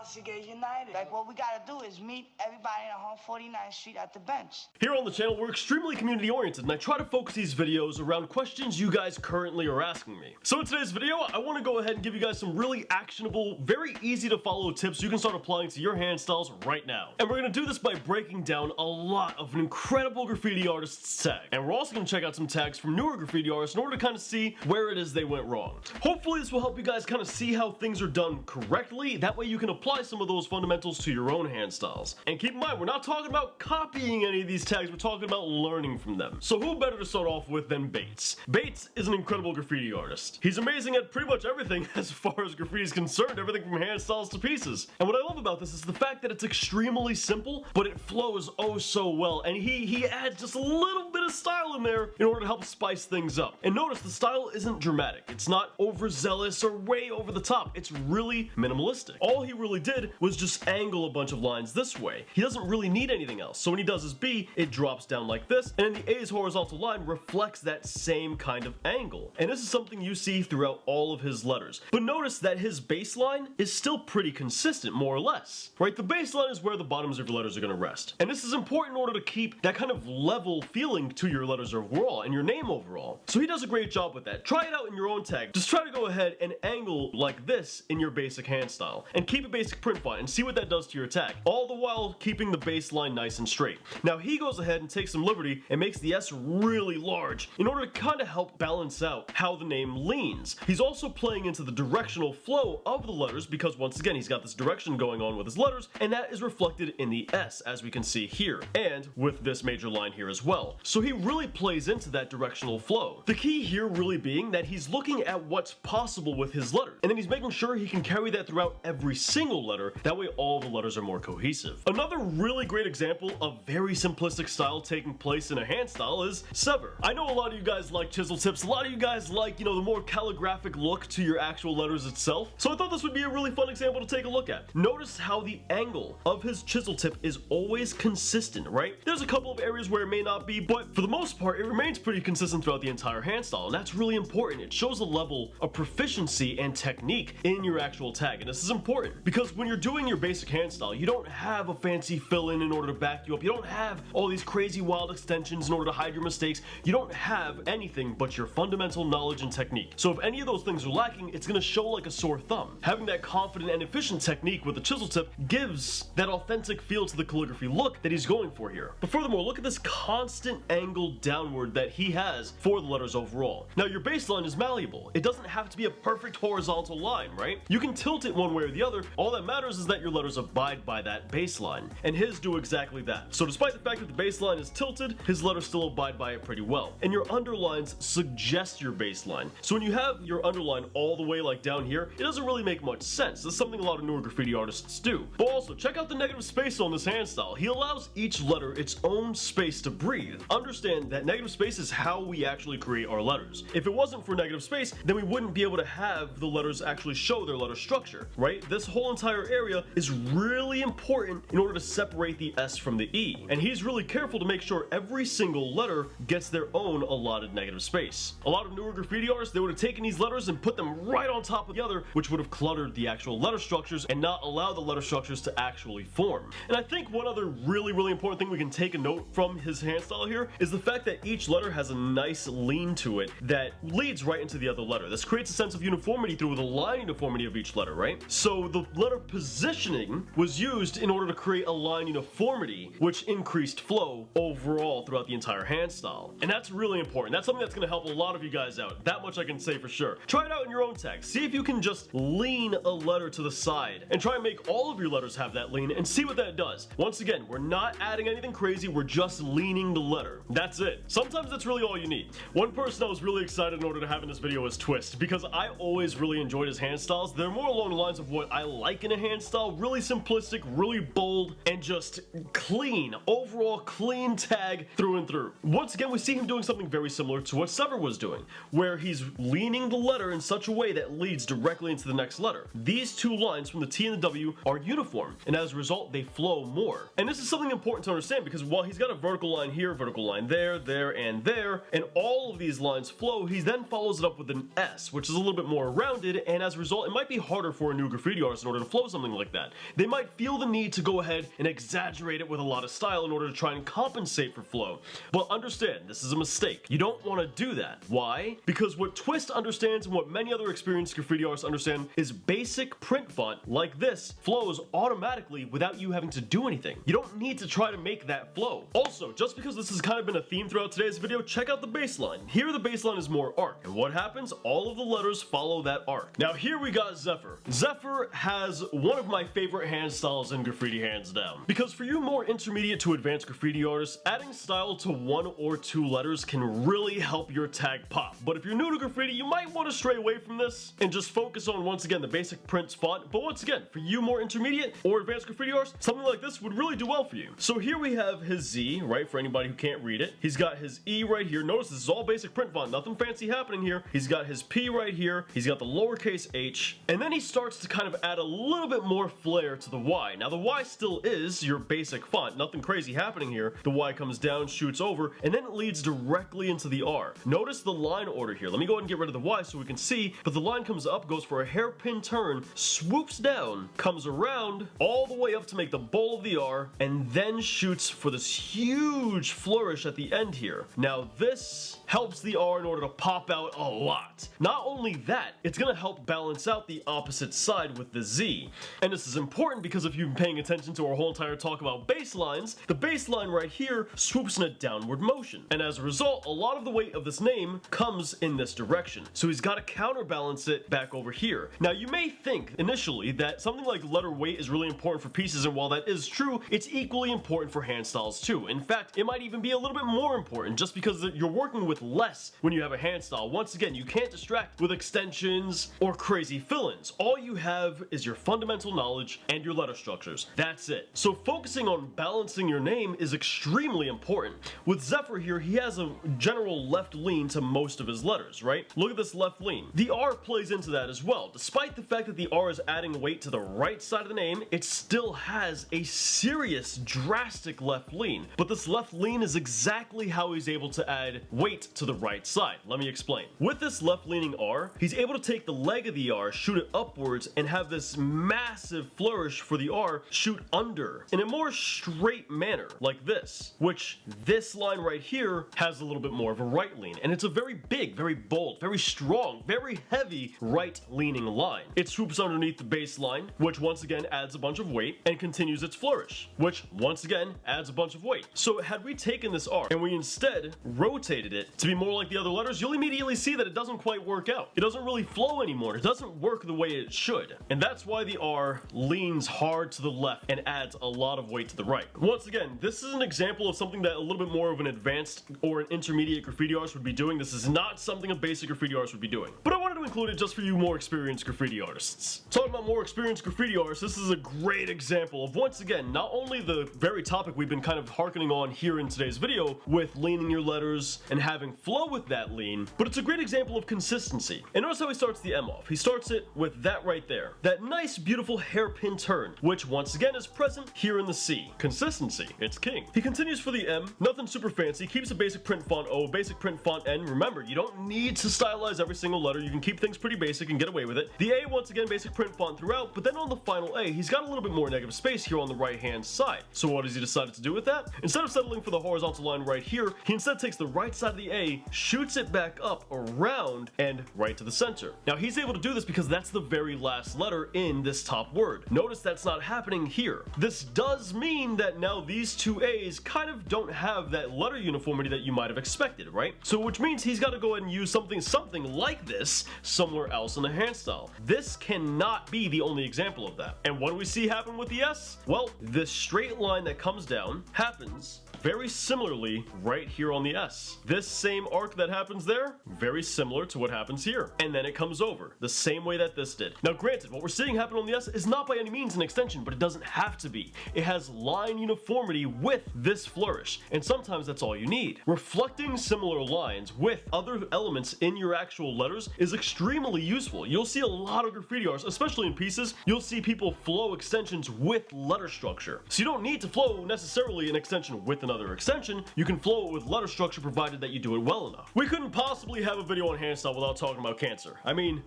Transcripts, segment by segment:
else to get united. Like, what we gotta do is meet everybody on 149th Street at the bench. Here on the channel, we're extremely community oriented, and I try to focus these videos around questions you guys currently are asking me. So in today's video, I want to go ahead and give you guys some really actionable, very easy to follow tips you can start applying to your hand styles right now. And we're going to do this by breaking down a lot of incredible graffiti artists' tags. And we're also going to check out some tags from newer graffiti artists in order to kind of see where it is they went wrong. Hopefully this will help you guys kind of see how things are done correctly, that way you can apply some of those fundamentals to your own hand styles. And keep in mind, we're not talking about copying any of these tags, we're talking about learning from them. So who better to start off with than Bates? Bates is an incredible graffiti artist. He's amazing at pretty much everything as far as graffiti is concerned, everything from hand styles to pieces. And what I love about this is the fact that it's extremely simple, but it flows oh so well, and he adds just a little bit of style in there in order to help spice things up. And notice the style isn't dramatic, it's not overzealous or way over the top, it's really minimalistic. All he really did was just angle a bunch of lines this way. He doesn't really need anything else, so when he does his B, it drops down like this, and then the A's horizontal line reflects that same kind of angle. And this is something you see throughout all of his letters. But notice that his baseline is still pretty consistent, more or less. Right? The baseline is where the bottoms of your letters are going to rest. And this is important in order to keep that kind of level feeling to your letters overall, and your name overall. So he does a great job with that. Try it out in your own tag. Just try to go ahead and angle like this in your basic hand style. And keep a basic print font and see what that does to your tag. All the while keeping the baseline nice and straight. Now he goes ahead and takes some liberty and makes the S really large in order to kind of help balance out how the name leans. He's also playing into the directional flow of the letters because once again he's got this direction going on with his letters, and that is reflected in the S as we can see here, and with this major line here as well. So he really plays into that directional flow. The key here really being that he's looking at what's possible with his letters, and then he's making sure he can carry that throughout every single letter, that way all the letters are more cohesive. Another really great example of very simplistic style taking place in a hand style is Sever. I know a lot of you guys like chisel tips, a lot of you guys like, you know, the more calligraphic look to your actual letters itself, so I thought this would be a really fun example to take a look at. Notice how the angle of his chisel tip is always consistent, right? There's a couple of areas where it may not be, but for the most part it remains pretty consistent throughout the entire hand style, and that's really important. It shows a level of proficiency and technique in your actual tag, and this is important because when you're doing your basic hand style, you don't have a fancy fill-in in order to back you up, you don't have all these crazy wild extensions in order to hide your mistakes, you don't have anything but your fundamental knowledge and technique. So if any of those things are lacking, it's going to show like a sore thumb. Having that confident and efficient technique with the chisel tip gives that authentic feel to the calligraphy look that he's going for here. But furthermore, look at this constant angle downward that he has for the letters overall. Now your baseline is malleable. It doesn't have to be a perfect horizontal line, right? You can tilt it one way or the other. All that matters is that your letters abide by that baseline, and his do exactly that. So despite the fact that the baseline is tilted, his letters still abide by it pretty well. And your underlines suggest your baseline. So when you have your underline all the way like down here, it doesn't really make much sense. This is something a lot of newer graffiti artists do. But also, check out the negative space on this hand style. He allows each letter its own space to breathe. Understand that negative space is how we actually create our letters. If it wasn't for negative space, then we wouldn't be able to have the letters actually show their letter structure, right? This whole entire area is really important in order to separate the S from the E. And he's really careful to make sure every single letter gets their own allotted negative space. A lot of newer graffiti artists, they would have taken these letters and put them right on top of the other, which would have cluttered the actual letter structures and not allow the letter structures to actually form. And I think one other really important thing we can take a note from his hand style here is the fact that each letter has a nice lean to it that leads right into the other letter. This creates a sense of uniformity through the line uniformity of each letter, right? So the letter positioning was used in order to create a line uniformity, which increased flow overall throughout the entire hand style. And that's really important. That's something that's going to help a lot of you guys out. That much I can say for sure. Try it out in your own tag. See if you can just lean a letter to the side and try and make all of your letters have that lean and see what that does. Once again, we're not adding anything crazy, we're just leaning the letter. That's it. Sometimes that's really all you need. One person I was really excited in order to have in this video was Twist, because I always really enjoyed his hand styles. They're more along the lines of what I like in a hand style. Really simplistic, really bold, and just clean. Overall clean tag through and through. Once again, we see him doing something very similar to what Sever was doing, where he's leaning the letter in such a way that leads directly into the next letter. These two lines from the T and the W are uniform, and as a result, they flow more. And this is something important to understand because while he's got a vertical line here, vertical line there, and all of these lines flow, he then follows it up with an S, which is a little bit more rounded, and as a result, it might be harder for a new graffiti artist in order to flow something like that. They might feel the need to go ahead and exaggerate it with a lot of style in order to try and compensate for flow. But understand, this is a mistake. You don't want to do that. Why? Because what Twist understands and what many other experienced graffiti artists understand is basic print font like this flows automatically without you having to do anything. You don't need to try to make that flow. Also, just because this has kind of been a theme throughout today's video, check out the baseline. Here the baseline is more arc, and what happens? All of the letters follow that arc. Now here we got Zephyr. Zephyr has one of my favorite hand styles in graffiti, hands down. Because for you more intermediate to advanced graffiti artists, adding style to 1 or 2 letters can really help your tag pop. But if you're new to graffiti, you might want to stray away from this and just focus on, once again, the basic prints font. But once again, for you more intermediate or advanced graffiti artists, something like this would really do well for you. So here we have his Z, right, for anybody who can't read it. He's got his E right here. Notice this is all basic print font, nothing fancy happening here. He's got his P right here. He's got the lowercase h, and then he starts to kind of add a little bit more flair to the Y. Now the Y still is your basic font, nothing crazy happening here. The Y comes down, shoots over, and then it leads directly into the R. Notice the line order here. Let me go ahead and get rid of the Y so we can see, but the line comes up, goes for a hairpin turn, swoops down, comes around all the way up to make the bowl of the R, and then shoots for this huge flourish at the end here. Now this helps the R in order to pop out a lot. Not only that, it's gonna help balance out the opposite side with the Z. And this is important because if you've been paying attention to our whole entire talk about baselines, the baseline right here swoops in a downward motion. And as a result, a lot of the weight of this name comes in this direction. So he's gotta counterbalance it back over here. Now you may think initially that something like letter weight is really important for pieces, and while that is true, it's equally important for hand styles too. In fact, it might even be a little bit more important just because you're working with less when you have a hand style. Once again, you can't distract with extensions or crazy fill-ins. All you have is your fundamental knowledge and your letter structures. That's it. So focusing on balancing your name is extremely important. With Zephyr here, he has a general left lean to most of his letters, right? Look at this left lean. The R plays into that as well. Despite the fact that the R is adding weight to the right side of the name, it still has a serious, drastic left lean. But this left lean is exactly how he's able to add weight to the right side. Let me explain. With this left leaning R, he's able to take the leg of the R, shoot it upwards, and have this massive flourish for the R shoot under in a more straight manner, like this, which this line right here has a little bit more of a right lean, and it's a very big, very bold, very strong, very heavy right leaning line. It swoops underneath the baseline, which once again adds a bunch of weight, and continues its flourish, which once again adds a bunch of weight. So had we taken this R and we instead rotated it to be more like the other letters, you'll immediately see that it doesn't quite work out. It doesn't really flow anymore. It doesn't work the way it should. And that's why the R leans hard to the left and adds a lot of weight to the right. Once again, this is an example of something that a little bit more of an advanced or an intermediate graffiti artist would be doing. This is not something a basic graffiti artist would be doing. But I wanted to include it just for you more experienced graffiti artists. Talking about more experienced graffiti artists, this is a great example of, once again, not only the very topic we've been kind of harkening on here in today's video with leaning your letters and having flow with that lean, but it's a great example of consistency. And notice how he starts the M off. He starts it with that right there. That nice, beautiful hairpin turn, which once again is present here in the C. Consistency, it's king. He continues for the M, nothing super fancy, keeps a basic print font O, basic print font N. Remember, you don't need to stylize every single letter. You can keep things pretty basic and get away with it. The A, once again, basic print font throughout, but then on the final A, he's got a little bit more negative space here on the right-hand side. So what has he decided to do with that? Instead of settling for the horizontal line right here, he instead takes the right side of the A, shoots it back up, around, and right to the center. Now he's able to do this because that's the very last letter in this top word. Notice that's not happening here. This does mean that now these two A's kind of don't have that letter uniformity that you might have expected, right? So which means he's got to go ahead and use something like this somewhere else in the hand style. This cannot be the only example of that. And what do we see happen with the S? Well, this straight line that comes down happens very similarly right here on the S. This same arc that happens there, very similar to what happens here. And then it comes over, the same way that this did. Now granted, what we're seeing happen on the S is not by any means an extension, but it doesn't have to be. It has line uniformity with this flourish, and sometimes that's all you need. Reflecting similar lines with other elements in your actual letters is extremely useful. You'll see a lot of graffiti artists, especially in pieces, you'll see people flow extensions with letter structure. So you don't need to flow necessarily an extension with an another extension, you can flow it with letter structure provided that you do it well enough. We couldn't possibly have a video on hand style without talking about cancer. I mean,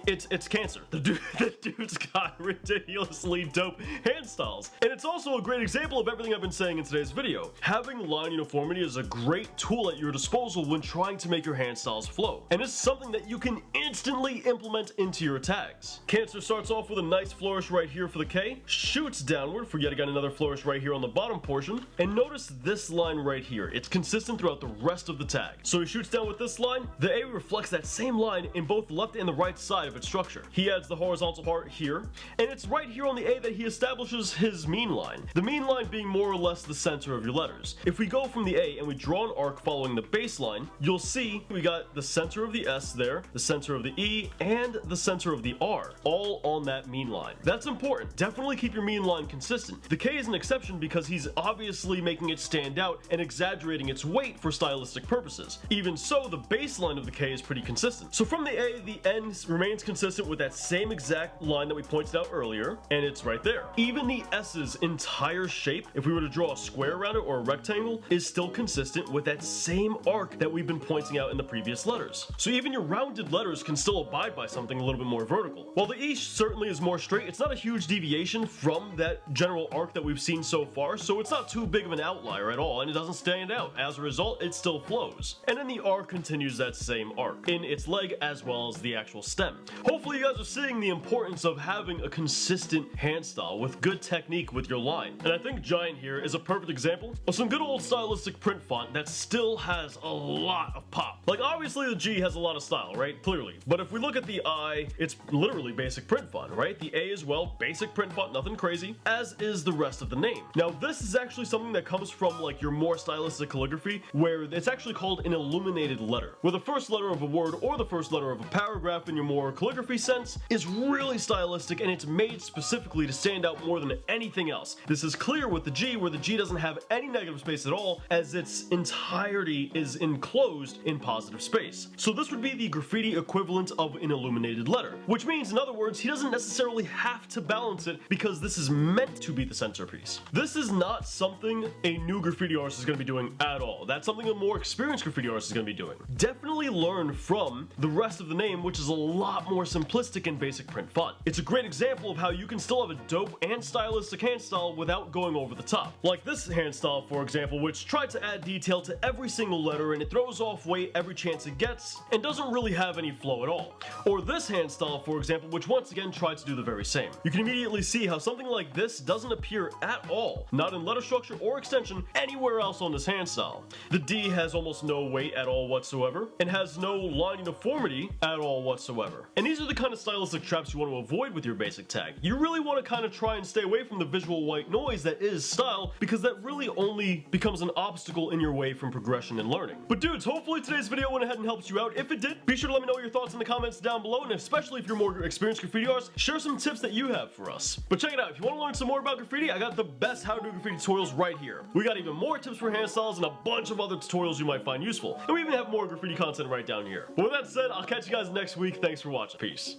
it's cancer. The dude's got ridiculously dope hand styles. And it's also a great example of everything I've been saying in today's video. Having line uniformity is a great tool at your disposal when trying to make your hand styles flow. And it's something that you can instantly implement into your tags. Cancer starts off with a nice flourish right here for the K, shoots downward for yet again another flourish right here on the bottom portion, and notice this line right here. It's consistent throughout the rest of the tag. So he shoots down with this line, the A reflects that same line in both the left and the right side of its structure. He adds the horizontal part here, and it's right here on the A that he establishes his mean line. The mean line being more or less the center of your letters. If we go from the A and we draw an arc following the baseline, you'll see we got the center of the S there, the center of the E, and the center of the R, all on that mean line. That's important. Definitely keep your mean line consistent. The K is an exception because he's obviously making it stand out and exaggerating its weight for stylistic purposes. Even so, the baseline of the K is pretty consistent. So from the A, the N remains consistent with that same exact line that we pointed out earlier, and it's right there. Even the S's entire shape, if we were to draw a square around it or a rectangle, is still consistent with that same arc that we've been pointing out in the previous letters. So even your rounded letters can still abide by something a little bit more vertical. While the E certainly is more straight, it's not a huge deviation from that general arc that we've seen so far, so it's not too big of an outlier at all, and it doesn't stand out. As a result, it still flows. And then the R continues that same arc in its leg as well as the actual stem. Hopefully you guys are seeing the importance of having a consistent hand style with good technique with your line. And I think Giant here is a perfect example of some good old stylistic print font that still has a lot of pop. Like obviously the G has a lot of style, right? Clearly. But if we look at the I, it's literally basic print font, right? The A as well, basic print font, nothing crazy, as is the rest of the name. Now this is actually something that comes from like your more stylistic calligraphy, where it's actually called an illuminated letter, where the first letter of a word or the first letter of a paragraph in your more calligraphy sense is really stylistic, and it's made specifically to stand out more than anything else. This is clear with the G, where the G doesn't have any negative space at all, as its entirety is enclosed in positive space. So this would be the graffiti equivalent of an illuminated letter, which means in other words he doesn't necessarily have to balance it because this is meant to be the centerpiece. This is not something a new graffiti artist is going to be doing at all. That's something a more experienced graffiti artist is going to be doing. Definitely learn from the rest of the name, which is a lot more simplistic and basic print font. It's a great example of how you can still have a dope and stylistic hand style without going over the top. Like this hand style, for example, which tried to add detail to every single letter and it throws off weight every chance it gets and doesn't really have any flow at all. Or this hand style, for example, which once again tried to do the very same. You can immediately see how something like this doesn't appear at all, not in letter structure or extension anywhere else on this hand style. The D has almost no weight at all whatsoever and has no line uniformity at all whatsoever. And these are the kind of stylistic traps you want to avoid with your basic tag. You really want to kind of try and stay away from the visual white noise that is style, because that really only becomes an obstacle in your way from progression and learning. But dudes, hopefully today's video went ahead and helped you out. If it did, be sure to let me know your thoughts in the comments down below, and especially if you're more experienced graffiti artists, share some tips that you have for us. But check it out, if you want to learn some more about graffiti, I got the best how to do graffiti tutorials right here. We got even more tips for hand styles and a bunch of other tutorials you might find useful. And we even have more graffiti content right down here. But with that said, I'll catch you guys next week. Thanks for watching. Peace.